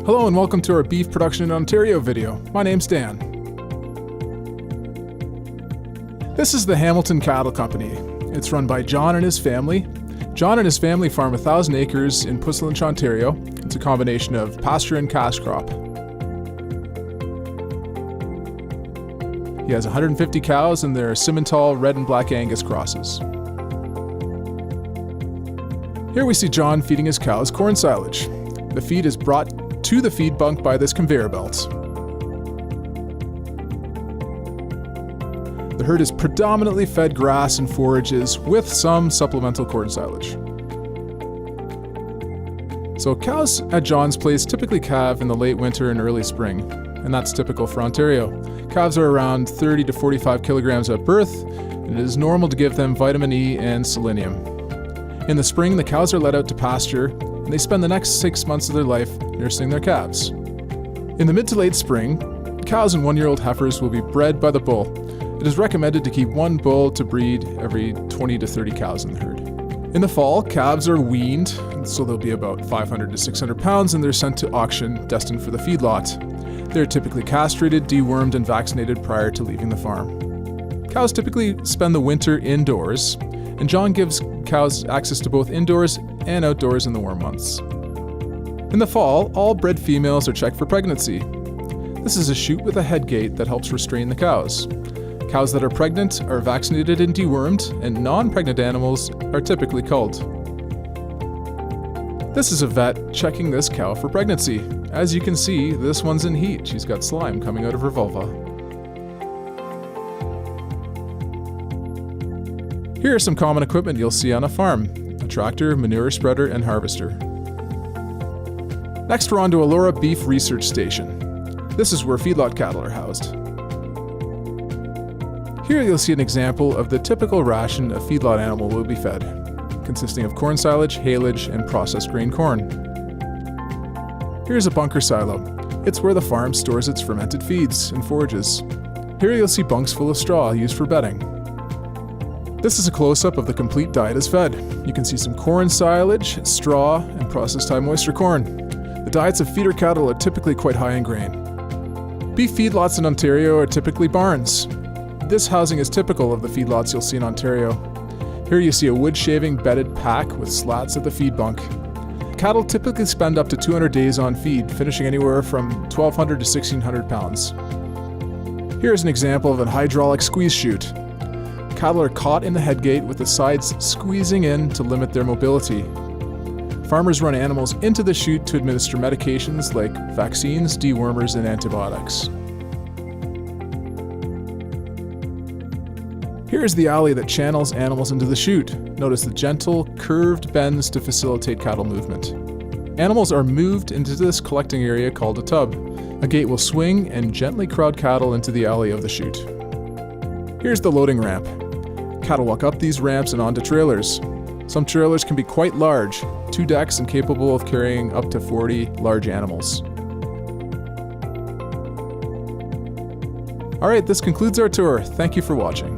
Hello and welcome to our Beef Production in Ontario video. My name's Dan. This is the Hamilton Cattle Company. It's run by John and his family. John and his family farm 1,000 acres in Puslinch, Ontario. It's a combination of pasture and cash crop. He has 150 cows and they're Simmental Red and Black Angus crosses. Here we see John feeding his cows corn silage. The feed is brought to the feed bunk by this conveyor belt. The herd is predominantly fed grass and forages with some supplemental corn silage. So cows at John's place typically calve in the late winter and early spring, and that's typical for Ontario. Calves are around 30 to 45 kilograms at birth, and it is normal to give them vitamin E and selenium. In the spring, the cows are let out to pasture, and they spend the next 6 months of their life nursing their calves. In the mid to late spring, cows and 1-year-old heifers will be bred by the bull. It is recommended to keep one bull to breed every 20 to 30 cows in the herd. In the fall, calves are weaned, so they'll be about 500 to 600 pounds, and they're sent to auction, destined for the feedlot. They're typically castrated, dewormed, and vaccinated prior to leaving the farm. Cows typically spend the winter indoors, and John gives cows access to both indoors and outdoors in the warm months. In the fall, all bred females are checked for pregnancy. This is a chute with a head gate that helps restrain the cows. Cows that are pregnant are vaccinated and dewormed, and non-pregnant animals are typically culled. This is a vet checking this cow for pregnancy. As you can see, this one's in heat. She's got slime coming out of her vulva. Here are some common equipment you'll see on a farm: a tractor, manure spreader, and harvester. Next, we're on to Elora Beef Research Station. This is where feedlot cattle are housed. Here you'll see an example of the typical ration a feedlot animal will be fed, consisting of corn silage, haylage, and processed grain corn. Here's a bunker silo. It's where the farm stores its fermented feeds and forages. Here you'll see bunks full of straw used for bedding. This is a close-up of the complete diet as fed. You can see some corn silage, straw, and processed high moisture corn. The diets of feeder cattle are typically quite high in grain. Beef feedlots in Ontario are typically barns. This housing is typical of the feedlots you'll see in Ontario. Here you see a wood shaving bedded pack with slats at the feed bunk. Cattle typically spend up to 200 days on feed, finishing anywhere from 1,200 to 1,600 pounds. Here's an example of a hydraulic squeeze chute. Cattle are caught in the headgate with the sides squeezing in to limit their mobility. Farmers run animals into the chute to administer medications like vaccines, dewormers, and antibiotics. Here is the alley that channels animals into the chute. Notice the gentle, curved bends to facilitate cattle movement. Animals are moved into this collecting area called a tub. A gate will swing and gently crowd cattle into the alley of the chute. Here's the loading ramp. Cattle walk up these ramps and onto trailers. Some trailers can be quite large, 2 decks and capable of carrying up to 40 large animals. Alright, this concludes our tour. Thank you for watching.